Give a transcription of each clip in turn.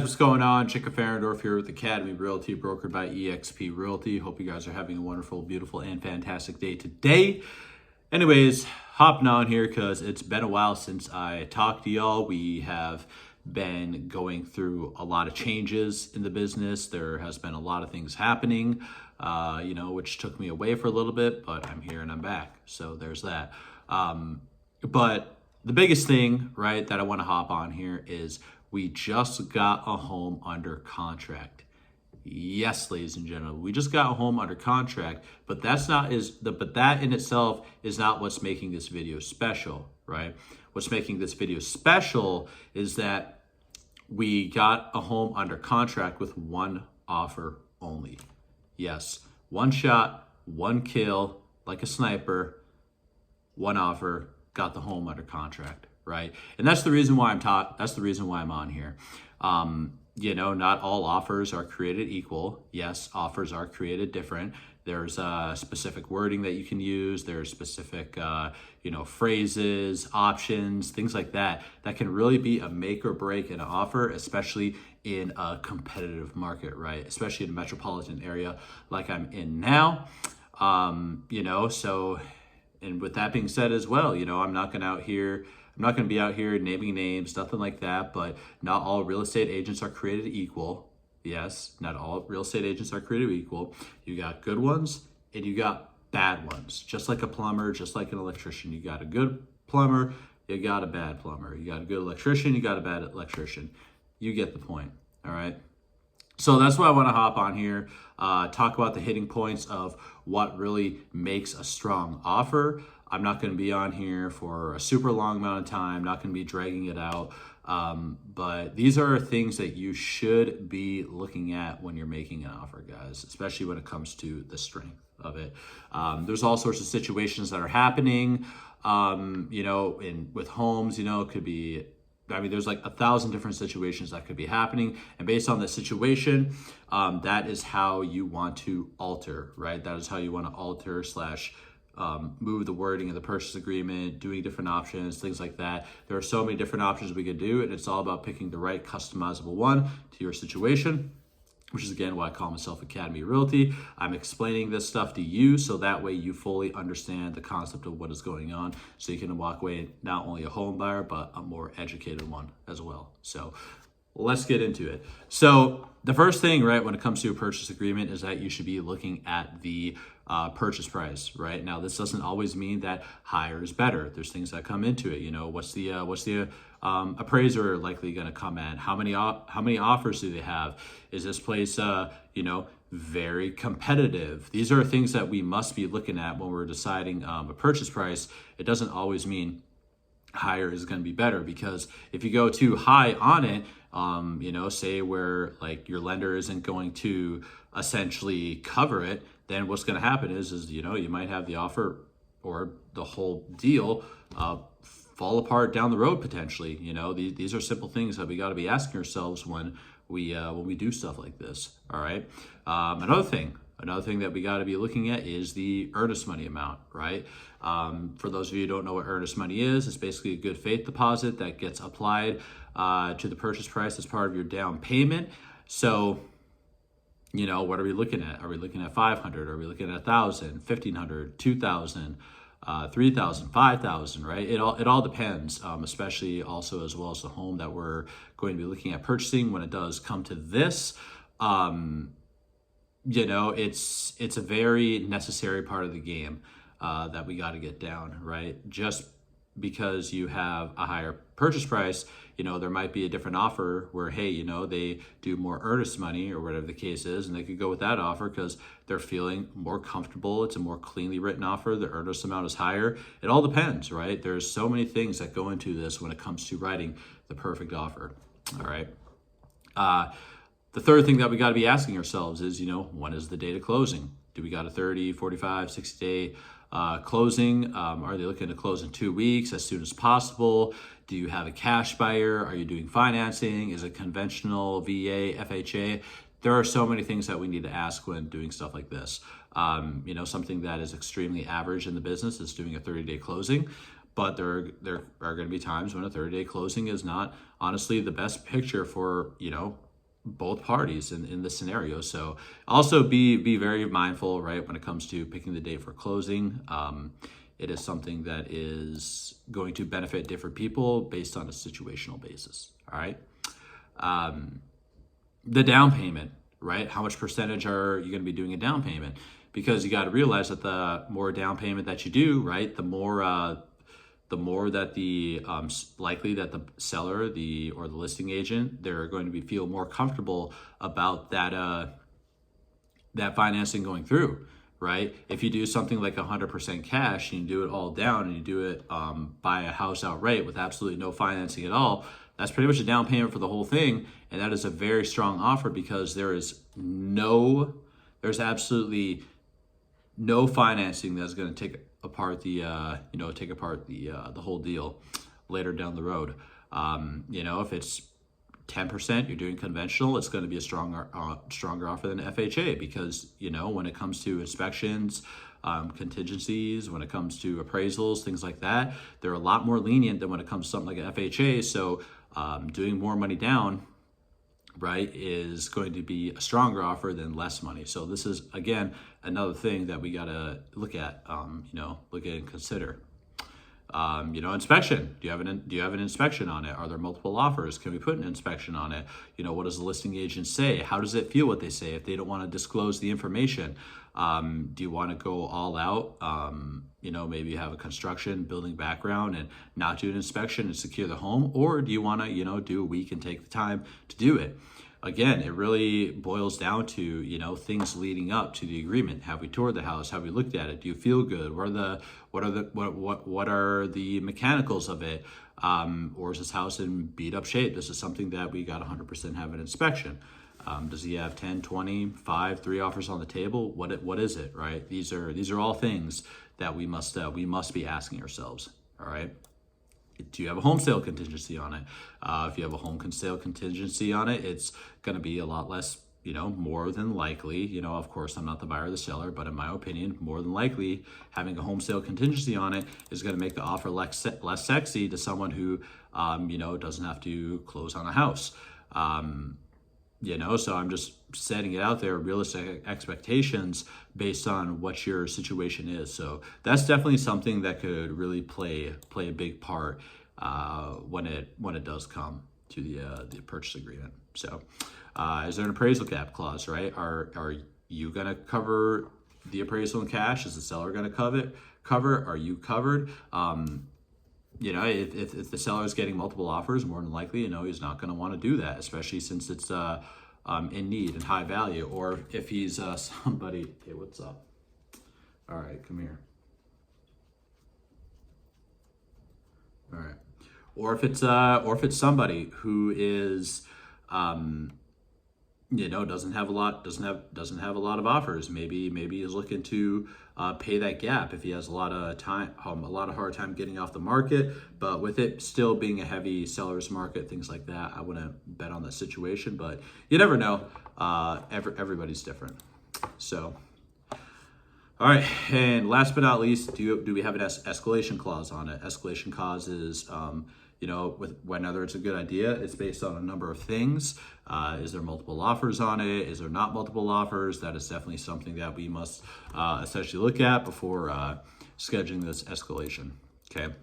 What's going on? Jacob.exprealtor here with Academy Realty, brokered by eXp Realty. Hope you guys are having a wonderful, beautiful, and fantastic day today. Anyways, hopping on here because it's been a while since I talked to y'all. We have been going through a lot of changes in the business. There has been a lot of things happening, which took me away for a little bit, but I'm here and I'm back. So there's that. But the biggest thing, right, that I want to hop on here is we just got a home under contract. Yes, ladies and gentlemen, we just got a home under contract, but that in itself is not what's making this video special, right? What's making this video special is that we got a home under contract with one offer only. Yes, one shot, one kill, like a sniper, one offer, got the home under contract, right? And that's the reason why that's the reason why I'm on here. Not all offers are created equal. Yes, offers are created different. There's specific wording that you can use. There's specific, phrases, options, things like that can really be a make or break in an offer, especially in a competitive market, right? Especially in a metropolitan area like I'm in now. And with that being said as well, I'm not going to be out here naming names, nothing like that, but not all real estate agents are created equal. Yes, not all real estate agents are created equal. You got good ones and you got bad ones. Just like a plumber, just like an electrician. You got a good plumber, you got a bad plumber. You got a good electrician, you got a bad electrician. You get the point, all right? So that's why I want to hop on here, talk about the hitting points of what really makes a strong offer. I'm not going to be on here for a super long amount of time, not going to be dragging it out. But these are things that you should be looking at when you're making an offer, guys, especially when it comes to the strength of it. There's all sorts of situations that are happening, with homes, it could be, there's like 1,000 different situations that could be happening. And based on the situation, that is how you want to alter, right? That is how you want to alter / move the wording of the purchase agreement, doing different options, things like that. There are so many different options we could do, and it's all about picking the right customizable one to your situation, which is again why I call myself Academy Realty. I'm explaining this stuff to you so that way you fully understand the concept of what is going on, so you can walk away not only a home buyer, but a more educated one as well. So let's get into it. So the first thing, right, when it comes to a purchase agreement is that you should be looking at the purchase price, right? Now, this doesn't always mean that higher is better. There's things that come into it. What's the appraiser likely going to come at? How many offers do they have? Is this place, very competitive? These are things that we must be looking at when we're deciding a purchase price. It doesn't always mean higher is going to be better, because if you go too high on it, say where like your lender isn't going to essentially cover it, then what's going to happen is you might have the offer or the whole deal fall apart down the road potentially. These are simple things that we got to be asking ourselves when we do stuff like this. All right. Another thing that we got to be looking at is the earnest money amount, right? For those of you who don't know what earnest money is, it's basically a good faith deposit that gets applied to the purchase price as part of your down payment. So, what are we looking at? Are we looking at 500? Are we looking at 1,000, 1,500, 2,000, 3,000, 5,000, right? It all depends, especially also as well as the home that we're going to be looking at purchasing. When it does come to this, it's a very necessary part of the game that we got to get down, right? Just because you have a higher purchase price, there might be a different offer where, hey, they do more earnest money or whatever the case is, and they could go with that offer because they're feeling more comfortable. It's a more cleanly written offer. The earnest amount is higher. It all depends, right? There's so many things that go into this when it comes to writing the perfect offer. All right. The third thing that we got to be asking ourselves is, when is the date of closing? Do we got a 30, 45, 60 day closing? Are they looking to close in 2 weeks, as soon as possible? Do you have a cash buyer? Are you doing financing? Is it conventional, VA, FHA? There are so many things that we need to ask when doing stuff like this. Something that is extremely average in the business is doing a 30-day closing. But there are going to be times when a 30-day closing is not honestly the best picture for, both parties in the scenario. So also be very mindful, right, when it comes to picking the date for closing. It is something that is going to benefit different people based on a situational basis. All right. The down payment, right? How much percentage are you going to be doing a down payment? Because you got to realize that the more down payment that you do, right, the more that the likely that the seller, or the listing agent, they're going to feel more comfortable about that financing going through, right? If you do something like 100% cash and you do it all down and you do it buy a house outright with absolutely no financing at all, that's pretty much a down payment for the whole thing, and that is a very strong offer because there's absolutely no financing that's going to take apart the whole deal later down the road. If it's 10%, you're doing conventional, it's going to be a stronger offer than FHA because when it comes to inspections, contingencies, when it comes to appraisals, things like that, they're a lot more lenient than when it comes to something like an FHA. So doing more money down, right, is going to be a stronger offer than less money. So this is, again, another thing that we got to look at and consider. Inspection. Do you have an inspection on it? Are there multiple offers? Can we put an inspection on it? What does the listing agent say? How does it feel what they say? If they don't want to disclose the information, do you want to go all out? Maybe you have a construction building background and not do an inspection and secure the home, or do you want to, do a week and take the time to do it? Again, it really boils down to, things leading up to the agreement. Have we toured the house? Have we looked at it? Do you feel good? What are the mechanicals of it? Or is this house in beat up shape? This is something that we got 100% have an inspection. Does he have 10, 20, 5, 3 offers on the table? What is it, right? These are all things that we must be asking ourselves. All right. Do you have a home sale contingency on it? If you have a home sale contingency on it, it's going to be a lot less, more than likely, of course, I'm not the buyer or the seller, but in my opinion, more than likely, having a home sale contingency on it is going to make the offer less sexy to someone who, doesn't have to close on a house. So I'm just setting it out there, realistic expectations based on what your situation is. So that's definitely something that could really play a big part when it does come to the purchase agreement. So is there an appraisal cap clause, right? Are you going to cover the appraisal in cash? Is the seller going to cover? Are you covered? If the seller is getting multiple offers, more than likely, he's not going to want to do that, especially since it's in need and high value. Or if he's somebody, hey, what's up? All right, come here. All right. Or if it's somebody who is, doesn't have a lot of offers. Maybe he's looking to pay that gap if he has a lot of hard time getting off the market, but with it still being a heavy seller's market, things like that, I wouldn't bet on that situation, but you never know. Everybody's different. So, all right, and last but not least, do we have an escalation clause on it? Escalation clause is, with whether it's a good idea, it's based on a number of things. Is there multiple offers on it? Is there not multiple offers? That is definitely something that we must essentially look at before scheduling this escalation. Okay, and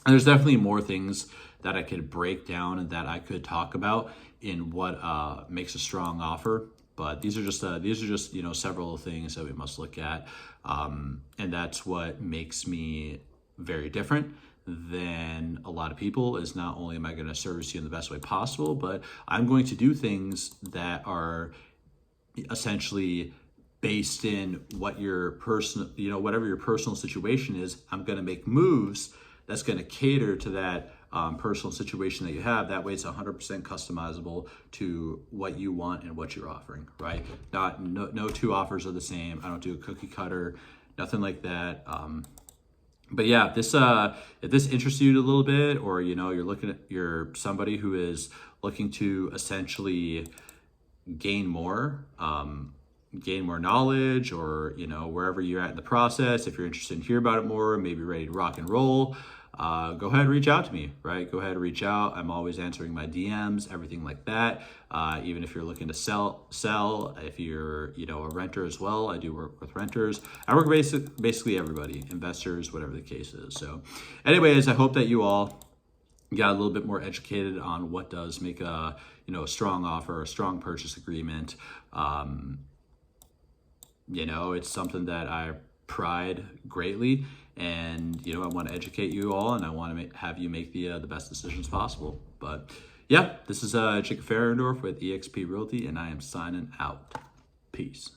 there's definitely more things that I could break down and that I could talk about in what makes a strong offer. But these are just several things that we must look at, and that's what makes me very different than a lot of people. Is not only am I going to service you in the best way possible, but I'm going to do things that are essentially based in what your personal, whatever your personal situation is. I'm going to make moves that's going to cater to that personal situation that you have. That way it's 100% customizable to what you want and what you're offering, right? No two offers are the same. I don't do a cookie cutter, nothing like that. But yeah, if this interests you a little bit, or you're somebody who is looking to essentially gain more knowledge, or wherever you're at in the process, if you're interested in hearing about it more, maybe ready to rock and roll, go ahead and reach out to me, right? Go ahead and reach out. I'm always answering my DMs, everything like that. Even if you're looking to sell, if you're, a renter as well, I do work with renters. I work basically everybody, investors, whatever the case is. So anyways, I hope that you all got a little bit more educated on what does make a strong offer, a strong purchase agreement. It's something that I pride greatly, and I want to educate you all, and I want to have you make the best decisions possible. But yeah, this is Jacob.exprealtor with eXp Realty, and I am signing out. Peace.